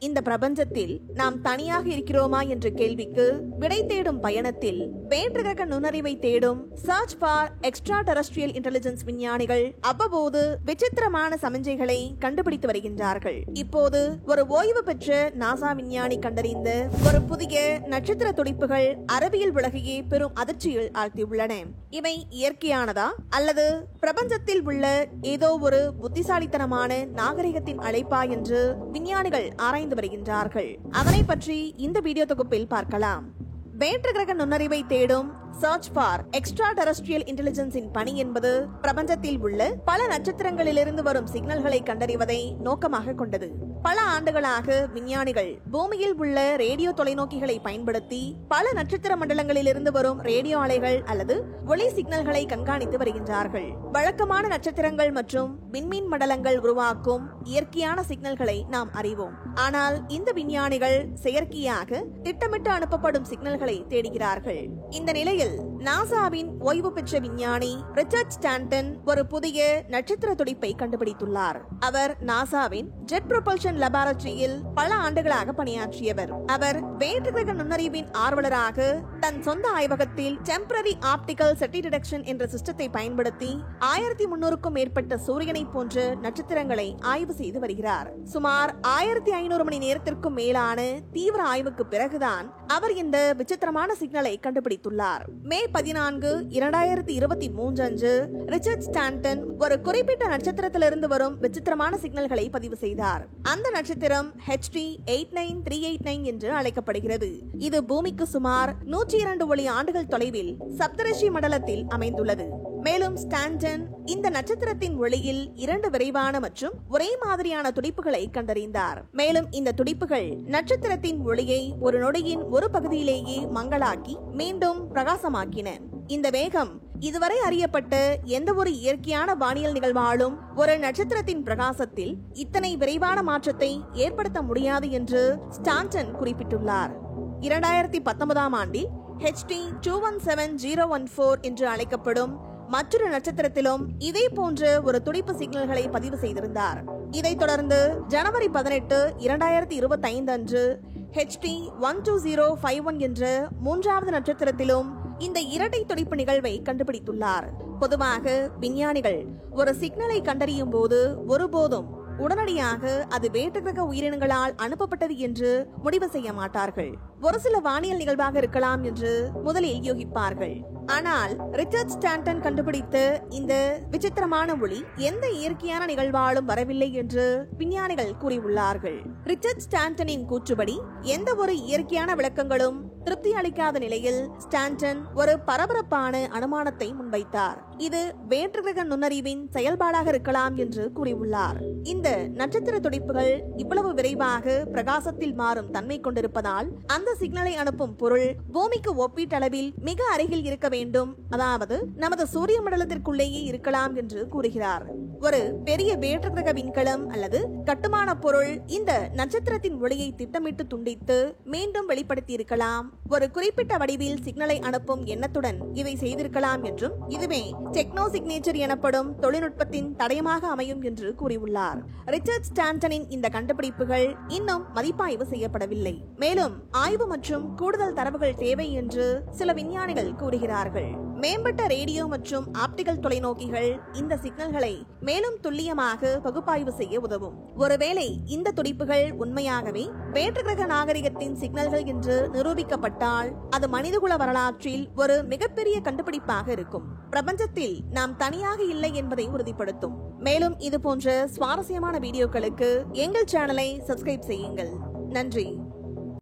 இந்த பிரபஞ்சத்தில் நாம் தனியாக இருக்கிறோமா என்ற கேள்விக்கு விடை தேடும் பயணத்தில் வேற்று கிரக நுண்ணறிவை தேடும் search for extraterrestrial intelligence விஞ்ஞானிகள் அவ்வப்போது விசித்திரமான சமிஞ்சைகளை கண்டுபிடித்து வருகின்றார்கள். இப்போது ஒரு ஓய்வு பெற்ற நாசா விஞ்ஞானி கண்டறிந்த ஒரு புதிய நட்சத்திர துடிப்புகள் அறிவியல் உலகையே பெரும் அதிர்ச்சியில் ஆழ்த்தியுள்ளன. இவை இயற்கையானதா அல்லது பிரபஞ்சத்தில் உள்ள ஏதோ ஒரு புத்திசாலித்தனமான நாகரிகத்தின் அழைப்பா என்று விஞ்ஞானிகள் ஆராய்ந்து வருகின்றார்கள். அதனை பற்றி இந்த வீடியோ தொகுப்பில் பார்க்கலாம். வேற்று கிரக நுண்ணறிவை தேடும் சர்ச் ஃபார் எக்ஸ்ட்ரா டெரஸ்ட்ரியல் இன்டெலிஜென்ஸின் பணி என்பது பிரபஞ்சத்தில் உள்ள பல நட்சத்திரங்களிலிருந்து வரும் சிக்னல்களை கண்டறிவதை நோக்கமாக கொண்டது. பல ஆண்டுகளாக விஞ்ஞானிகள் பூமியில் உள்ள ரேடியோ தொலைநோக்கிகளை பயன்படுத்தி பல நட்சத்திர மண்டலங்களிலிருந்து வரும் ரேடியோ அலைகள் அல்லது ஒளி சிக்னல்களை கண்காணித்து வருகின்றார்கள். வழக்கமான நட்சத்திரங்கள் மற்றும் விண்மீன் மண்டலங்கள் உருவாக்கும் இயற்கையான சிக்னல்களை நாம் அறிவோம். ஆனால் இந்த விஞ்ஞானிகள் செயற்கையாக திட்டமிட்டு அனுப்பப்படும் சிக்னல்களை தேடுகிறார்கள். இந்த நிலையில் நாசாவின் ஓய்வு பெற்ற விஞ்ஞானி ரிச்சர்ட் ஸ்டான்டன் ஒரு புதிய நட்சத்திர துடிப்பை கண்டுபிடித்துள்ளார். அவர் நாசாவின் ஜெட் ப்ரொபல்ஷன் லேபரட்டரியில் பல ஆண்டுகளாக பணியாற்றியவர். அவர் வேற்று கிரக நுண்ணறிவின் ஆர்வலராக தன் சொந்த ஆய்வகத்தில் டெம்பரரி ஆப்டிகல் செட்டி டிடெக்ஷன் என்ற சிஸ்டத்தை பயன்படுத்தி 1300க்கும் மேற்பட்ட சூரியனை போன்ற நட்சத்திரங்களை ஆய்வு செய்து வருகிறார். சுமார் 1500 மணி நேரத்திற்கும் மேலான தீவிர ஆய்வுக்கு பிறகுதான் அவர் இந்த விசித்திரமான சிக்னலை கண்டுபிடித்துள்ளார். மே 14, 2023 அன்று ரிச்சர்ட் ஸ்டான்டன் ஒரு குறிப்பிட்ட நட்சத்திரத்திலிருந்து வரும் விசித்திரமான சிக்னல்களை பதிவு செய்தார். அந்த நட்சத்திரம் HD 89389 என்று அழைக்கப்படுகிறது. இது பூமிக்கு சுமார் 102 ஒளி ஆண்டுகள் தொலைவில் சப்தரிஷி மண்டலத்தில் அமைந்துள்ளது. மேலும் ஸ்டான்டன் இந்த நட்சத்திரத்தின் ஒளியில் 2 விரைவான மற்றும் ஒரே மாதிரியான துடிப்புகளை கண்டறிந்தார். மேலும் இந்த துடிப்புகள் நட்சத்திரத்தின் ஒளியை ஒரு நொடியின் ஒரு பகுதியிலேயே மங்கலாக்கி மீண்டும் பிரகாசமாக்கின. இந்த வேகம் இதுவரை அறியப்பட்ட எந்த ஒரு இயற்கையான வானியல் நிகழ்வாலும் ஒரு நட்சத்திரத்தின் பிரகாசத்தில் இத்தனை விரைவான மாற்றத்தை ஏற்படுத்த முடியாது என்று ஸ்டான்டன் குறிப்பிட்டுள்ளார். 2019 ஆண்டில் HD 217014 என்று அழைக்கப்படும் மற்றொரு நட்சத்திரத்திலும் இதே போன்ற ஒரு துடிப்பு சிக்னல்களை பதிவு செய்திருந்தார். இதைத் தொடர்ந்து ஜனவரி 18, 2025 அன்று HD 12051 என்ற மூன்றாவது நட்சத்திரத்திலும் இந்த இரட்டை துடிப்பு நிகழ்வை கண்டுபிடித்துள்ளார். பொதுவாக விஞ்ஞானிகள் ஒரு சிக்னலை கண்டறியும் போது ஒருபோதும் உடனடியாக அது வேற்று கிரக உயிரினங்களால் அனுப்பப்பட்டது என்று முடிவு செய்ய மாட்டார்கள். ஒரு சில வானியல் நிகழ்வாக இருக்கலாம் என்று முதலில் யோகிப்பார்கள். ஆனால் ரிச்சர்ட் ஸ்டான்டன் கண்டுபிடித்த இந்த விசித்திரமான ஒளி எந்த இயற்கையான நிகழ்வாலும் வரவில்லை என்று விஞ்ஞானிகள் கூறியுள்ளார்கள். ரிச்சர்ட் ஸ்டான்டனின் கூற்றுப்படி எந்த ஒரு இயற்கையான விளக்கங்களும் திருப்தி அளிக்காத நிலையில் ஸ்டான்டன் ஒரு பரபரப்பான அனுமானத்தை முன்வைத்தார். இது வேற்று கிரக நுண்ணறிவின் செயல்பாடாக இருக்கலாம் என்று கூறியுள்ளார். இந்த நட்சத்திர துடிப்புகள் இவ்வளவு விரைவாக பிரகாசத்தில் மாறும் தன்மை கொண்டிருப்பதால் அந்த சிக்னலை அனுப்பும் பொருள் பூமிக்கு ஒப்பீட்டளவில் மிக அருகில் இருக்க வேண்டும், அதாவது நமது சூரிய மண்டலத்திற்குள்ளேயே இருக்கலாம் என்று கூறுகிறார். ஒரு பெரிய வேற்று கிரக விண்கலம் அல்லது கட்டுமான பொருள் இந்த நட்சத்திரத்தின் ஒளியை திட்டமிட்டு துண்டித்து மீண்டும் வெளிப்படுத்தி இருக்கலாம். ஒரு குறிப்பிட்ட வடிவில் சிக்னலை அனுப்பும் எண்ணத்துடன் இதை செய்திருக்கலாம் என்றும் இதுவே டெக்னோ சிக்னேச்சர் எனப்படும் தொழில்நுட்பத்தின் தடயமாக அமையும் என்று கூறியுள்ளார். ரிச்சர்ட் ஸ்டான்டனின் இந்த கண்டுபிடிப்புகள் இன்னும் மதிப்பாய்வு செய்யப்படவில்லை. மேலும் ஆய்வு மற்றும் கூடுதல் தரவுகள் தேவை என்று சில விஞ்ஞானிகள் கூறுகிறார்கள். மேம்பட்ட ரேடியோ மற்றும் ஆப்டிகல் தொலைநோக்கிகள் இந்த சிக்னல்களை மேலும் துல்லியமாக பகுப்பாய்வு செய்ய உதவும். ஒருவேளை இந்த துடிப்புகள் உண்மையாகவே வேற்று கிரக நாகரிகத்தின் சிக்னல்கள் என்று நிரூபிக்கப்பட்டால் அது மனிதகுல வரலாற்றில் ஒரு மிகப்பெரிய கண்டுபிடிப்பாக இருக்கும். பிரபஞ்சத்தில் நாம் தனியாக இல்லை என்பதை உறுதிப்படுத்தும். மேலும் இது போன்ற சுவாரஸ்யமான வீடியோக்களுக்கு எங்கள் சேனலை சப்ஸ்கிரைப் செய்யுங்கள். நன்றி.